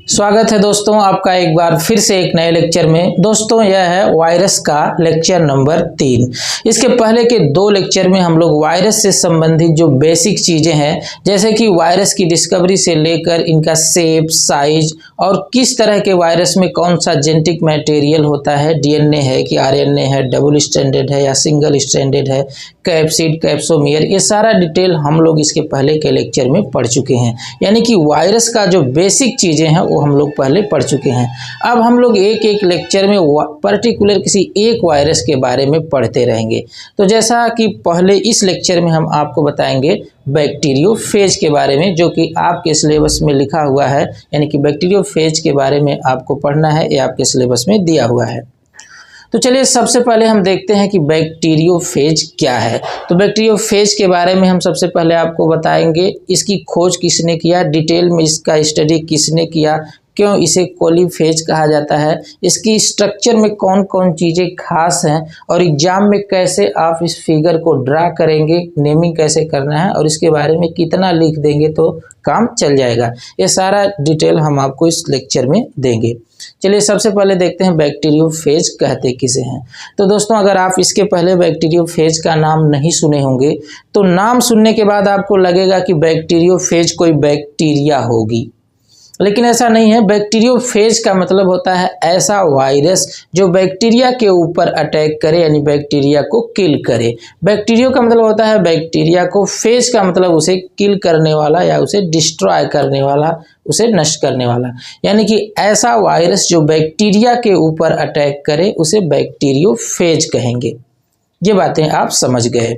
स्वागत है दोस्तों आपका एक बार फिर से एक नए लेक्चर में। दोस्तों यह है वायरस का लेक्चर नंबर 3। इसके पहले के 2 लेक्चर में हम लोग वायरस से संबंधित जो बेसिक चीज़ें हैं, जैसे कि वायरस की डिस्कवरी से लेकर इनका शेप, साइज और किस तरह के वायरस में कौन सा जेनेटिक मटेरियल होता है, डीएनए है कि आरएनए है, डबल स्ट्रैंडेड है या सिंगल स्ट्रैंडेड है, कैप्सिड, कैप्सोमियर, ये सारा डिटेल हम लोग इसके पहले के लेक्चर में पढ़ चुके हैं। यानी कि वायरस का जो बेसिक चीज़ें हैं वो हम लोग पहले पढ़ चुके हैं। अब हम लोग एक एक लेक्चर में पर्टिकुलर किसी एक वायरस के बारे में पढ़ते रहेंगे। तो जैसा कि पहले इस लेक्चर में हम आपको बताएंगे बैक्टीरियोफेज के बारे में, जो कि आपके सिलेबस में लिखा हुआ है। यानी कि बैक्टीरियोफेज के बारे में आपको पढ़ना है, ये आपके सिलेबस में दिया हुआ है। तो चलिए सबसे पहले हम देखते हैं कि बैक्टीरियोफेज क्या है। तो बैक्टीरियोफेज के बारे में हम सबसे पहले आपको बताएंगे, इसकी खोज किसने किया, डिटेल में इसका स्टडी किसने किया, क्यों इसे कोलीफेज कहा जाता है, इसकी स्ट्रक्चर में कौन कौन चीज़ें खास हैं और एग्जाम में कैसे आप इस फिगर को ड्रा करेंगे, नेमिंग कैसे करना है और इसके बारे में कितना लिख देंगे तो काम चल जाएगा। ये सारा डिटेल हम आपको इस लेक्चर में देंगे। चलिए सबसे पहले देखते हैं बैक्टीरियोफेज कहते किसे हैं। तो दोस्तों अगर आप इसके पहले बैक्टीरियोफेज का नाम नहीं सुने होंगे तो नाम सुनने के बाद आपको लगेगा कि बैक्टीरियोफेज कोई बैक्टीरिया होगी, लेकिन ऐसा नहीं है। बैक्टीरियोफेज का मतलब होता है ऐसा वायरस जो बैक्टीरिया के ऊपर अटैक करे, यानी बैक्टीरिया को किल करे। बैक्टीरियो का मतलब होता है बैक्टीरिया को, फेज का मतलब उसे किल करने वाला या उसे डिस्ट्रॉय करने वाला, उसे नष्ट करने वाला। यानी कि ऐसा वायरस जो बैक्टीरिया के ऊपर अटैक करे उसे बैक्टीरियोफेज कहेंगे। ये बातें आप समझ गए।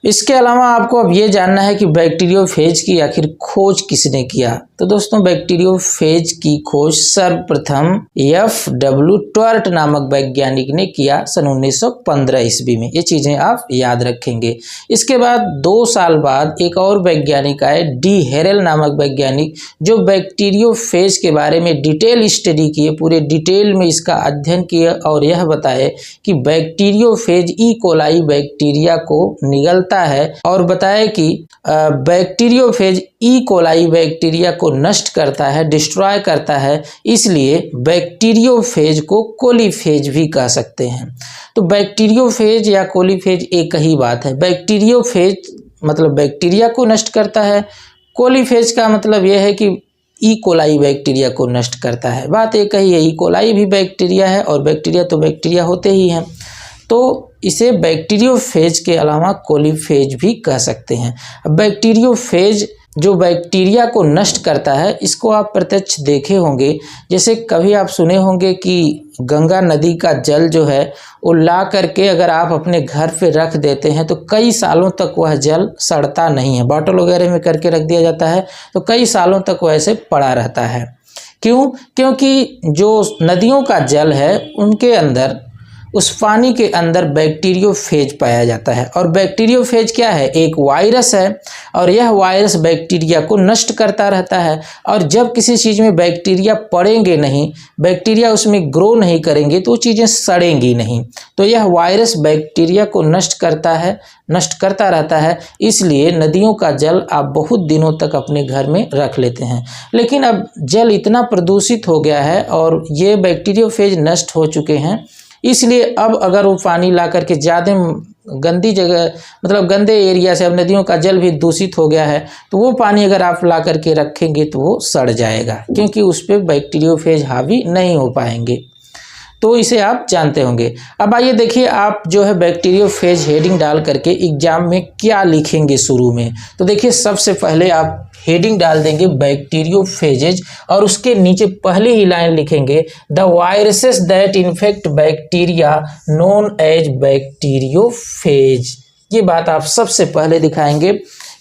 इसके अलावा आपको अब ये जानना है कि बैक्टीरियोफेज की आखिर खोज किसने किया। तो दोस्तों बैक्टीरियोफेज की खोज सर्वप्रथम F.W. ट्वर्ट नामक वैज्ञानिक ने किया सन 1915 ईस्वी में। ये चीज़ें आप याद रखेंगे। इसके बाद 2 साल बाद एक और वैज्ञानिक आए, डी हेरेल नामक वैज्ञानिक, जो बैक्टीरियोफेज के बारे में डिटेल स्टडी किए, पूरे डिटेल में इसका अध्ययन किए और यह बताए कि बैक्टीरियोफेज ई कोलाई बैक्टीरिया को निगलता है और बताए कि बैक्टीरियोफेज ई कोलाई बैक्टीरिया को नष्ट करता है, डिस्ट्रॉय करता है, इसलिए बैक्टीरियोफेज को कोलीफेज भी कह सकते हैं। तो बैक्टीरियोफेज या कोलीफेज एक ही बात है। बैक्टीरियोफेज मतलब बैक्टीरिया को नष्ट करता है, कोलीफेज का मतलब यह है कि ई कोलाई बैक्टीरिया को नष्ट करता है। बात एक ही है, ई कोलाई भी बैक्टीरिया है और बैक्टीरिया तो बैक्टीरिया होते ही हैं, तो इसे बैक्टीरियोफेज के अलावा कोलीफेज भी कह सकते हैं। बैक्टीरियोफेज जो बैक्टीरिया को नष्ट करता है, इसको आप प्रत्यक्ष देखे होंगे। जैसे कभी आप सुने होंगे कि गंगा नदी का जल जो है वो ला करके अगर आप अपने घर पे रख देते हैं तो कई सालों तक वह जल सड़ता नहीं है। बॉटल वगैरह में करके रख दिया जाता है तो कई सालों तक वह ऐसे पड़ा रहता है। क्यों? क्योंकि जो नदियों का जल है उनके अंदर, उस पानी के अंदर बैक्टीरियोफेज पाया जाता है। और बैक्टीरियोफेज क्या है? एक वायरस है और यह वायरस बैक्टीरिया को नष्ट करता रहता है। और जब किसी चीज़ में बैक्टीरिया पड़ेंगे नहीं, बैक्टीरिया उसमें ग्रो नहीं करेंगे तो वो चीज़ें सड़ेंगी नहीं। तो यह वायरस बैक्टीरिया को नष्ट करता है, नष्ट करता रहता है। इसलिए नदियों का जल आप बहुत दिनों तक अपने घर में रख लेते हैं। लेकिन अब जल इतना प्रदूषित हो गया है और ये बैक्टीरियोफेज नष्ट हो चुके हैं, इसलिए अब अगर वो पानी ला करके ज़्यादा गंदी जगह, मतलब गंदे एरिया से, अब नदियों का जल भी दूषित हो गया है, तो वो पानी अगर आप ला करके रखेंगे तो वो सड़ जाएगा, क्योंकि उस पर बैक्टीरियोफेज हावी नहीं हो पाएंगे। तो इसे आप जानते होंगे। अब आइए देखिए, आप जो है बैक्टीरियोफेज हेडिंग डाल करके एग्जाम में क्या लिखेंगे शुरू में। तो देखिए सबसे पहले आप हेडिंग डाल देंगे बैक्टीरियोफेजेज और उसके नीचे पहली ही लाइन लिखेंगे the viruses that infect bacteria known as bacteriophage. ये बात आप सबसे पहले दिखाएंगे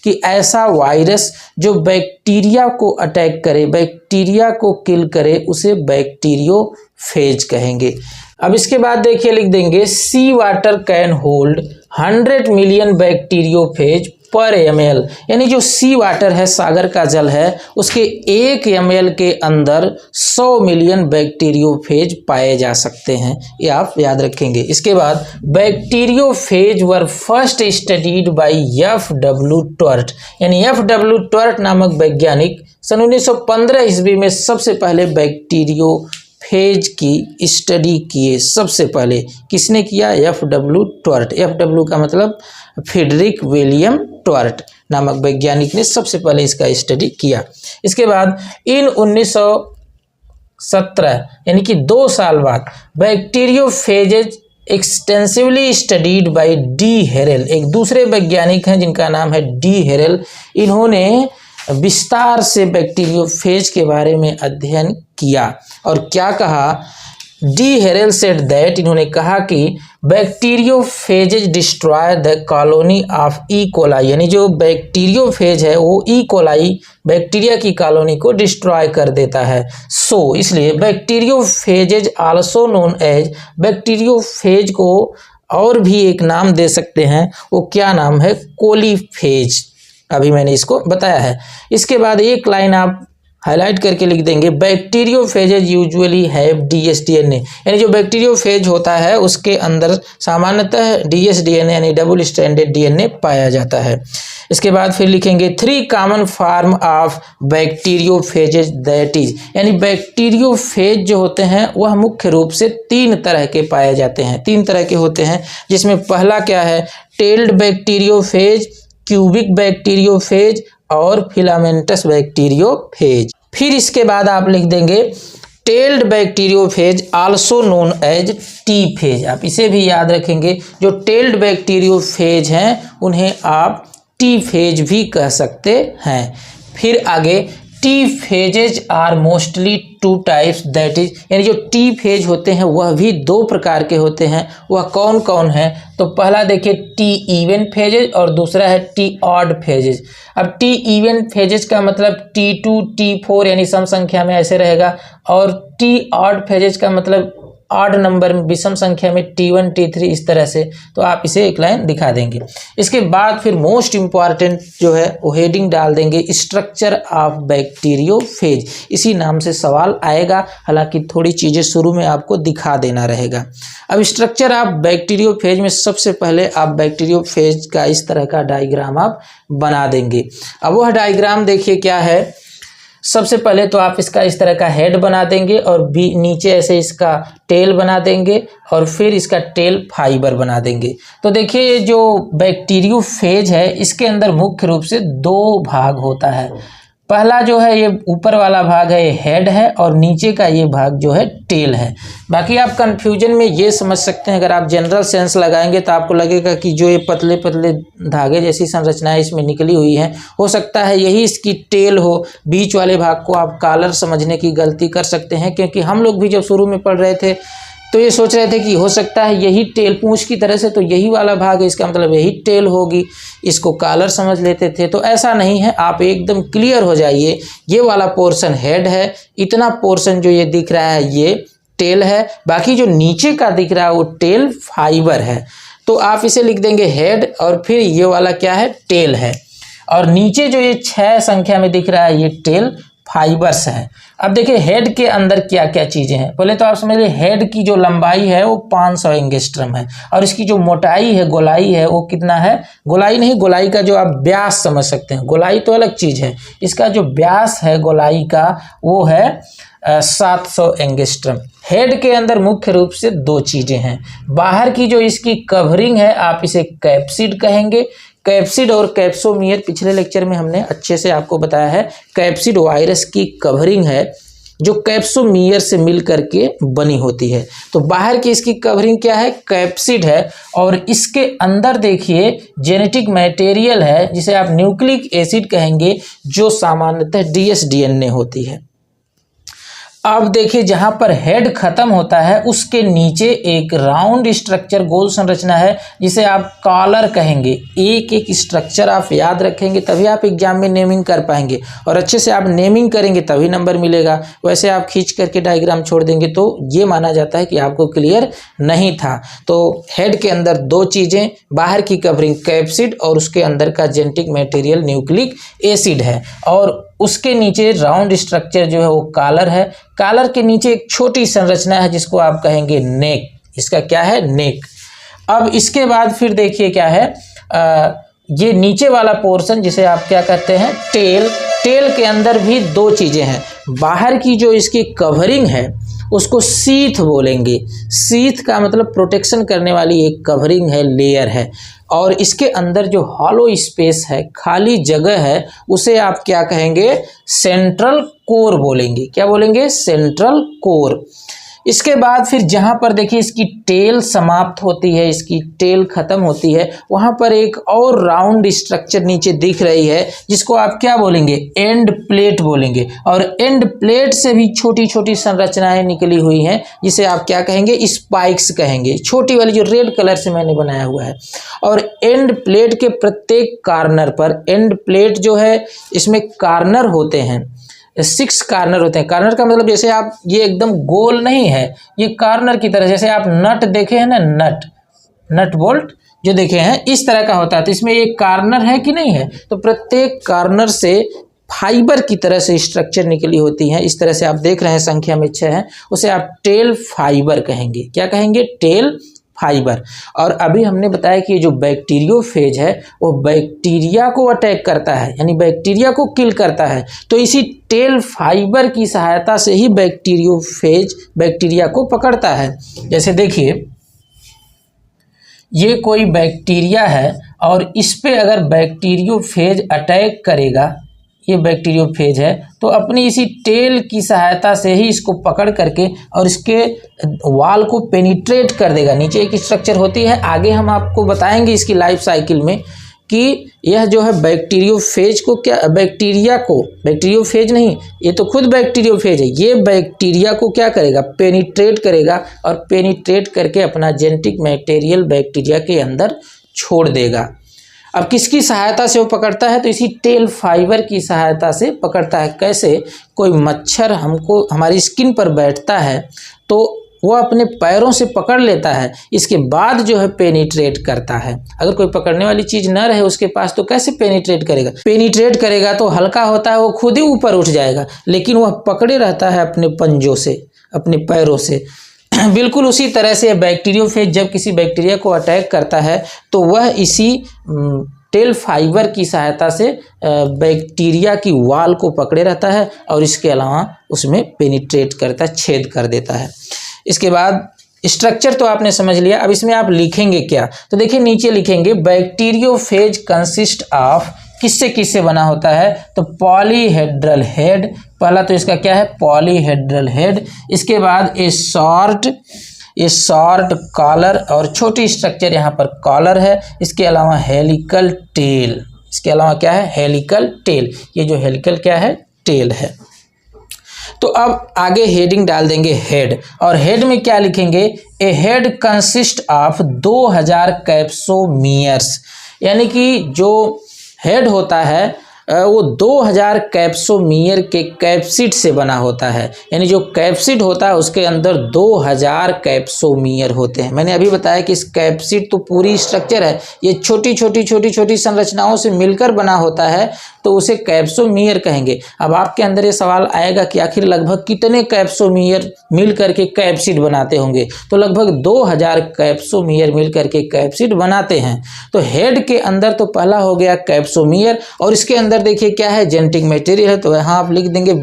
कि ऐसा वायरस जो बैक्टीरिया को अटैक करे, बैक्टीरिया को किल करे, उसे बैक्टीरियोफेज कहेंगे। अब इसके बाद देखिए लिख देंगे sea water can hold 100 million bacteriophage per ml, यानी जो सी वाटर है, सागर का जल है, उसके 1 ml के अंदर 100 मिलियन बैक्टीरियोफेज पाए जा सकते हैं। ये आप याद रखेंगे। इसके बाद bacteriophage were first studied by F.W. ट्वर्ट, यानी F.W. ट्वर्ट नामक वैज्ञानिक सन 1915 ईस्वी में सबसे पहले बैक्टीरियोफेज की स्टडी किए। सबसे पहले किसने किया? F.W. ट्वर्ट। F.W. का मतलब फ्रेडरिक विलियम ट्वर्ट नामक वैज्ञानिक ने सबसे पहले इसका स्टडी किया। इसके बाद इन 1917 यानी कि 2 साल बाद बैक्टीरियोफेजेज extensively studied by D Herelle. एक दूसरे वैज्ञानिक हैं जिनका नाम है डी हेरेल। इन्होंने विस्तार से बैक्टीरियोफेज के बारे में अध्ययन किया और क्या कहा? डी हेरेल सेड दैट, इन्होंने कहा कि bacteriophages destroy the colony of E coli, यानी जो बैक्टीरियोफेज है वो ई कोलाई बैक्टीरिया की कॉलोनी को डिस्ट्रॉय कर देता है। सो इसलिए bacteriophages also known as, bacteriophage को और भी एक नाम दे सकते हैं, वो क्या नाम है? कोलीफेज। अभी मैंने इसको बताया है। इसके बाद एक लाइन आप हाईलाइट करके लिख देंगे, बैक्टीरियोफेजेज यूजुअली हैव dsDNA, यानी जो बैक्टीरियोफेज होता है उसके अंदर सामान्यतः dsDNA यानी डबल स्ट्रैंडेड DNA पाया जाता है। इसके बाद फिर लिखेंगे 3 common form of bacteriophages that is, यानी बैक्टीरियोफेज जो होते हैं वह मुख्य रूप से 3 तरह के पाए जाते हैं, 3 तरह के होते हैं, जिसमें पहला क्या है? टेल्ड बैक्टीरियोफेज, क्यूबिक बैक्टीरियोफेज और फिलामेंटस बैक्टीरियोफेज। फिर इसके बाद आप लिख देंगे tailed bacteriophage also known as T phage. आप इसे भी याद रखेंगे, जो टेल्ड बैक्टीरियोफेज हैं उन्हें आप टी फेज भी कह सकते हैं। फिर आगे T phages are mostly 2 types that is, यानी जो टी फेज होते हैं वह भी 2 प्रकार के होते हैं। वह कौन कौन है? तो पहला देखिए टी इवन फेजेज और दूसरा है टी ऑड फेजेज। अब टी इवन फेजेज का मतलब T2 T4 यानी सम संख्या में ऐसे रहेगा, और टी ऑड फेजेज का मतलब ऑड नंबर में विषम संख्या में T1 T3 इस तरह से। तो आप इसे एक लाइन दिखा देंगे। इसके बाद फिर मोस्ट इम्पॉर्टेंट जो है वो हेडिंग डाल देंगे स्ट्रक्चर ऑफ बैक्टीरियोफेज। इसी नाम से सवाल आएगा, हालांकि थोड़ी चीज़ें शुरू में आपको दिखा देना रहेगा। अब स्ट्रक्चर ऑफ बैक्टीरियोफेज में सबसे पहले आप बैक्टीरियोफेज का इस तरह का डायग्राम आप बना देंगे। अब वह डायग्राम देखिए क्या है। सबसे पहले तो आप इसका इस तरह का हेड बना देंगे और नीचे ऐसे इसका टेल बना देंगे और फिर इसका टेल फाइबर बना देंगे। तो देखिए जो बैक्टीरियोफेज है इसके अंदर मुख्य रूप से 2 भाग होता है। पहला जो है ये ऊपर वाला भाग है, ये हेड है, और नीचे का ये भाग जो है टेल है। बाकी आप कंफ्यूजन में ये समझ सकते हैं, अगर आप जनरल सेंस लगाएंगे तो आपको लगेगा कि जो ये पतले पतले धागे जैसी संरचनाएं इसमें निकली हुई हैं, हो सकता है यही इसकी टेल हो। बीच वाले भाग को आप कॉलर समझने की गलती कर सकते हैं, क्योंकि हम लोग भी जब शुरू में पढ़ रहे थे तो ये सोच रहे थे कि हो सकता है यही टेल पूंछ की तरह से, तो यही वाला भाग है, इसका मतलब यही टेल होगी, इसको कॉलर समझ लेते थे। तो ऐसा नहीं है, आप एकदम क्लियर हो जाइए। ये वाला पोर्शन हेड है, इतना पोर्शन जो ये दिख रहा है ये टेल है, बाकी जो नीचे का दिख रहा है वो टेल फाइबर है। तो आप इसे लिख देंगे हेड, और फिर ये वाला क्या है? टेल है, और नीचे जो ये 6 संख्या में दिख रहा है ये टेल फाइबर्स है। अब देखिए हेड के अंदर क्या क्या चीज़ें हैं। पहले तो आप समझ लीजिए हेड की जो लंबाई है वो 500 एंगस्ट्रम है, और इसकी जो मोटाई है, गोलाई है, वो कितना है? गोलाई नहीं, गोलाई का जो आप व्यास समझ सकते हैं, गोलाई तो अलग चीज़ है। इसका जो व्यास है गोलाई का वो है 700 एंगस्ट्रम। हेड के अंदर मुख्य रूप से 2 चीज़ें हैं। बाहर की जो इसकी कवरिंग है आप इसे कैप्सिड कहेंगे। कैप्सिड और कैप्सोमियर पिछले लेक्चर में हमने अच्छे से आपको बताया है। कैप्सिड वायरस की कवरिंग है जो कैप्सोमियर से मिल करके बनी होती है। तो बाहर की इसकी कवरिंग क्या है? कैप्सिड है, और इसके अंदर देखिए जेनेटिक मटेरियल है जिसे आप न्यूक्लिक एसिड कहेंगे, जो सामान्यतः dsDNA होती है। अब देखिए जहां पर हेड खत्म होता है उसके नीचे एक राउंड स्ट्रक्चर, गोल संरचना है, जिसे आप कॉलर कहेंगे। एक एक स्ट्रक्चर आप याद रखेंगे तभी आप एग्जाम में नेमिंग कर पाएंगे, और अच्छे से आप नेमिंग करेंगे तभी नंबर मिलेगा। वैसे आप खींच करके डायग्राम छोड़ देंगे तो ये माना जाता है कि आपको क्लियर नहीं था। तो हेड के अंदर 2 चीज़ें, बाहर की कवरिंग कैप्सिड और उसके अंदर का जेनेटिक मटेरियल न्यूक्लिक एसिड है, और उसके नीचे राउंड स्ट्रक्चर जो है वो कॉलर है। कॉलर के नीचे एक छोटी संरचना है जिसको आप कहेंगे नेक। इसका क्या है? नेक। अब इसके बाद फिर देखिए क्या है, ये नीचे वाला पोर्शन जिसे आप क्या कहते हैं टेल, टेल के अंदर भी दो चीज़ें हैं। बाहर की जो इसकी कवरिंग है उसको सीथ बोलेंगे। सीथ का मतलब प्रोटेक्शन करने वाली एक कवरिंग है, लेयर है। और इसके अंदर जो हॉलो स्पेस है, खाली जगह है, उसे आप क्या कहेंगे सेंट्रल कोर बोलेंगे। क्या बोलेंगे सेंट्रल कोर। इसके बाद फिर जहाँ पर देखिए इसकी टेल समाप्त होती है, इसकी टेल खत्म होती है, वहाँ पर एक और राउंड स्ट्रक्चर नीचे दिख रही है जिसको आप क्या बोलेंगे एंड प्लेट बोलेंगे। और एंड प्लेट से भी छोटी छोटी संरचनाएं निकली हुई हैं जिसे आप क्या कहेंगे स्पाइक्स कहेंगे, छोटी वाली जो रेड कलर से मैंने बनाया हुआ है। और एंड प्लेट के प्रत्येक कार्नर पर, एंड प्लेट जो है इसमें कार्नर होते हैं, 6 कार्नर होते हैं। कार्नर का मतलब जैसे आप ये एकदम गोल नहीं है, ये कार्नर की तरह, जैसे आप नट देखे हैं ना, नट बोल्ट जो देखे हैं इस तरह का होता है। तो इसमें एक कार्नर है कि नहीं है, तो प्रत्येक कार्नर से फाइबर की तरह से स्ट्रक्चर निकली होती हैं। इस तरह से आप देख रहे हैं संख्या में 6 है, उसे आप टेल फाइबर कहेंगे। क्या कहेंगे टेल फाइबर। और अभी हमने बताया कि जो बैक्टीरियोफेज है वो बैक्टीरिया को अटैक करता है, यानी बैक्टीरिया को किल करता है। तो इसी टेल फाइबर की सहायता से ही बैक्टीरियोफेज बैक्टीरिया को पकड़ता है। जैसे देखिए ये कोई बैक्टीरिया है और इस पे अगर बैक्टीरियोफेज अटैक करेगा, ये बैक्टीरियोफेज है, तो अपनी इसी टेल की सहायता से ही इसको पकड़ करके और इसके वाल को पेनिट्रेट कर देगा। नीचे एक स्ट्रक्चर होती है, आगे हम आपको बताएंगे इसकी लाइफ साइकिल में कि यह जो है बैक्टीरियोफेज को क्या, बैक्टीरिया को, बैक्टीरियोफेज नहीं, ये तो खुद बैक्टीरियोफेज है, ये बैक्टीरिया को क्या करेगा पेनिट्रेट करेगा और पेनिट्रेट करके अपना जेनेटिक मटेरियल बैक्टीरिया के अंदर छोड़ देगा। अब किसकी सहायता से वो पकड़ता है, तो इसी टेल फाइबर की सहायता से पकड़ता है। कैसे, कोई मच्छर हमको हमारी स्किन पर बैठता है तो वो अपने पैरों से पकड़ लेता है, इसके बाद जो है पेनिट्रेट करता है। अगर कोई पकड़ने वाली चीज़ न रहे उसके पास तो कैसे पेनिट्रेट करेगा, पेनिट्रेट करेगा तो हल्का होता है, वो खुद ही ऊपर उठ जाएगा, लेकिन वह पकड़े रहता है अपने पंजों से, अपने पैरों से। बिल्कुल उसी तरह से बैक्टीरियोफेज जब किसी बैक्टीरिया को अटैक करता है तो वह इसी टेल फाइबर की सहायता से बैक्टीरिया की वाल को पकड़े रहता है और इसके अलावा उसमें पेनिट्रेट करता है, छेद कर देता है। इसके बाद स्ट्रक्चर तो आपने समझ लिया। अब इसमें आप लिखेंगे क्या, तो देखिए नीचे लिखेंगे बैक्टीरियोफेज कंसिस्ट ऑफ, किससे किससे बना होता है, तो पॉलीहेड्रल हेड, पहला तो इसका क्या है पॉलीहेड्रल हेड। इसके बाद ए शॉर्ट कॉलर और छोटी स्ट्रक्चर यहाँ पर कॉलर है। इसके अलावा हेलिकल टेल, इसके अलावा क्या है हेलिकल टेल, ये जो हेलिकल क्या है टेल है। तो अब आगे हेडिंग डाल देंगे हेड, और हेड में क्या लिखेंगे, ए हेड कंसिस्ट ऑफ 2000 कैप्सोमियर्स, यानी कि जो हेड होता है वो 2000 कैप्सोमियर के कैप्सिड से बना होता है, यानी जो कैप्सिड होता है उसके अंदर 2000 कैप्सोमियर होते हैं। मैंने अभी बताया कि इस कैप्सिड तो पूरी स्ट्रक्चर है, ये छोटी छोटी संरचनाओं से मिलकर बना होता है, तो उसे कैप्सोमियर कहेंगे। अब आपके अंदर ये सवाल आएगा कि आखिर लगभग कितने कैप्सोमियर मिल करके कैप्सिड बनाते होंगे, तो लगभग 2000 कैप्सोमियर मिल करके कैप्सिड बनाते हैं। तो हेड के अंदर तो पहला हो गया कैप्सोमियर, और इसके अंदर देखिए क्या है जेनेटिक मटेरियल है, तो यहाँ आप लिख देंगे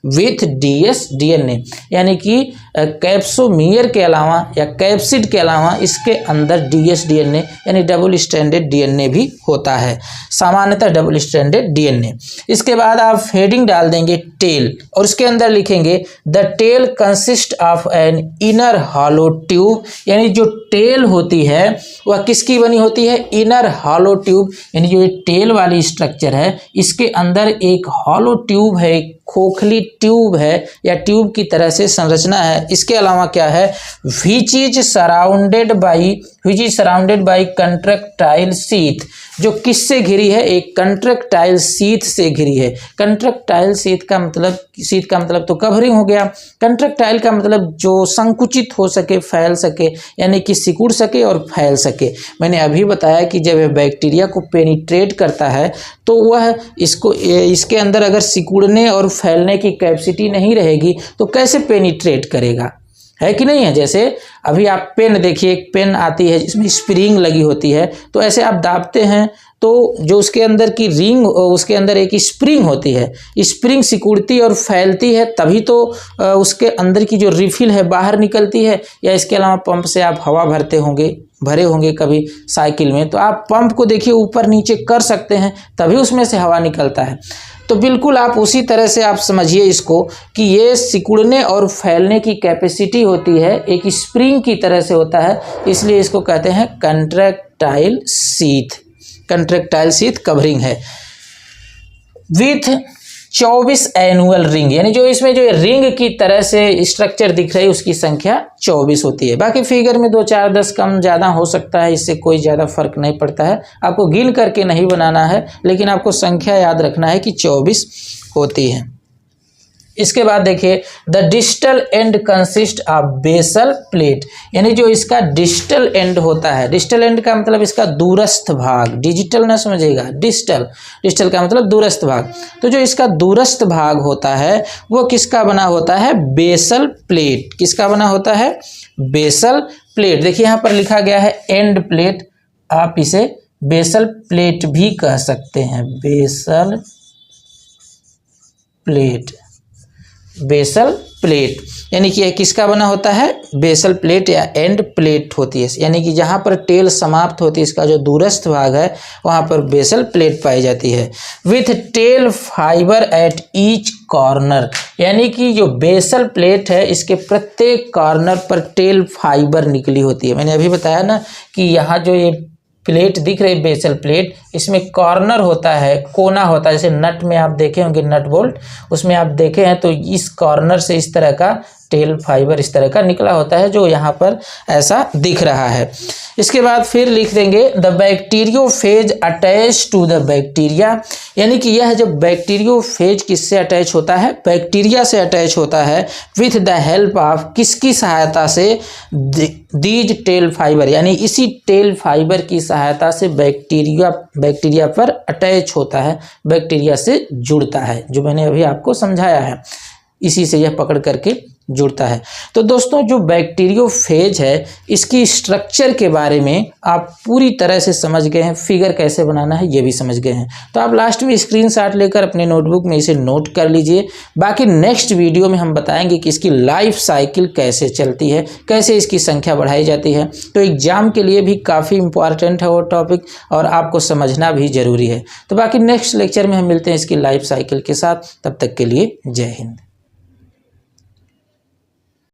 विथ डीएसडीएनए, यानी कि कैप्सोमियर के अलावा या कैप्सिड के अलावा इसके अंदर डीएसडीएनए यानी डबल स्ट्रैंडेड डीएनए भी होता है, सामान्यतः डबल स्ट्रैंडेड डीएनए। इसके बाद आप हेडिंग डाल देंगे टेल, और उसके अंदर लिखेंगे the tail consist of an inner hollow tube, यानी जो टेल होती है वह किसकी बनी होती है इनर हॉलो ट्यूब, यानी जो ये टेल वाली स्ट्रक्चर है इसके अंदर एक हॉलो ट्यूब है, एक खोखली ट्यूब है या ट्यूब की तरह से संरचना है। इसके अलावा क्या है which is surrounded by contractile sheath, जो किससे घिरी है एक कंट्रैक्टाइल सीथ से घिरी है। कंट्रैक्टाइल सीथ का मतलब तो कवरिंग हो गया, कंट्रैक्टाइल का मतलब जो संकुचित हो सके, फैल सके, यानी कि सिकुड़ सके और फैल सके। मैंने अभी बताया कि जब यह बैक्टीरिया को पेनिट्रेट करता है तो वह इसके अंदर अगर सिकुड़ने और फैलने की कैपेसिटी नहीं रहेगी तो कैसे पेनिट्रेट करेगा, है कि नहीं है। जैसे अभी आप पेन देखिए, एक पेन आती है जिसमें स्प्रिंग लगी होती है, तो ऐसे आप दाबते हैं तो जो उसके अंदर की रिंग, उसके अंदर एक स्प्रिंग होती है, स्प्रिंग सिकुड़ती और फैलती है, तभी तो उसके अंदर की जो रिफिल है बाहर निकलती है। या इसके अलावा पंप से आप हवा भरे होंगे कभी साइकिल में, तो आप पंप को देखिए ऊपर नीचे कर सकते हैं, तभी उसमें से हवा निकलता है। तो बिल्कुल आप उसी तरह से आप समझिए इसको कि ये सिकुड़ने और फैलने की कैपेसिटी होती है, एक स्प्रिंग की तरह से होता है, इसलिए इसको कहते हैं contractile sheath. Contractile sheath covering है विथ 24 एनुअल रिंग, यानी जो इसमें जो रिंग की तरह से स्ट्रक्चर दिख रही है उसकी संख्या 24 होती है। बाकी फिगर में 2 4 10 कम ज़्यादा हो सकता है, इससे कोई ज़्यादा फर्क नहीं पड़ता है। आपको गिन करके नहीं बनाना है, लेकिन आपको संख्या याद रखना है कि 24 होती है। इसके बाद देखिए the distal end consist of basal plate, यानी जो इसका डिस्टल एंड होता है, डिस्टल एंड का मतलब इसका दूरस्थ भाग, डिजिटल ना समझिएगा, डिस्टल का मतलब दूरस्थ भाग। तो जो इसका दूरस्थ भाग होता है वो किसका बना होता है, बेसल प्लेट। किसका बना होता है, बेसल प्लेट। देखिए यहाँ पर लिखा गया है एंड प्लेट, आप इसे बेसल प्लेट भी कह सकते हैं, बेसल प्लेट। बेसल प्लेट यानी कि किसका बना होता है, बेसल प्लेट या एंड प्लेट होती है, यानी कि जहाँ पर टेल समाप्त होती है, इसका जो दूरस्थ भाग है वहाँ पर बेसल प्लेट पाई जाती है। With tail fibre at each corner, यानी कि जो बेसल प्लेट है इसके प्रत्येक कॉर्नर पर टेल फाइबर निकली होती है। मैंने अभी बताया ना कि यहाँ जो ये प्लेट दिख रही बेसल प्लेट, इसमें कॉर्नर होता है, कोना होता है, जैसे नट में आप देखे होंगे नट बोल्ट, उसमें आप देखे हैं तो इस कॉर्नर से इस तरह का टेल फाइबर इस तरह का निकला होता है, जो यहाँ पर ऐसा दिख रहा है। इसके बाद फिर लिख देंगे the bacteriophage attach to the bacteria, यानी कि यह जब बैक्टीरियोफेज किससे अटैच होता है, बैक्टीरिया से अटैच होता है। विथ द हेल्प ऑफ, किसकी सहायता से, दीज टेल फाइबर, यानी इसी टेल फाइबर की सहायता से बैक्टीरिया पर अटैच होता है, बैक्टीरिया से जुड़ता है, जो मैंने अभी आपको समझाया है, इसी से यह पकड़ करके जुड़ता है। तो दोस्तों जो बैक्टीरियोफेज है इसकी स्ट्रक्चर के बारे में आप पूरी तरह से समझ गए हैं, फिगर कैसे बनाना है ये भी समझ गए हैं। तो आप लास्ट में स्क्रीनशॉट लेकर अपने नोटबुक में इसे नोट कर लीजिए। बाकी नेक्स्ट वीडियो में हम बताएंगे कि इसकी लाइफ साइकिल कैसे चलती है, कैसे इसकी संख्या बढ़ाई जाती है। तो एग्जाम के लिए भी काफ़ी इंपॉर्टेंट है वो टॉपिक और आपको समझना भी ज़रूरी है। तो बाकी नेक्स्ट लेक्चर में हम मिलते हैं इसकी लाइफ साइकिल के साथ, तब तक के लिए जय हिंद।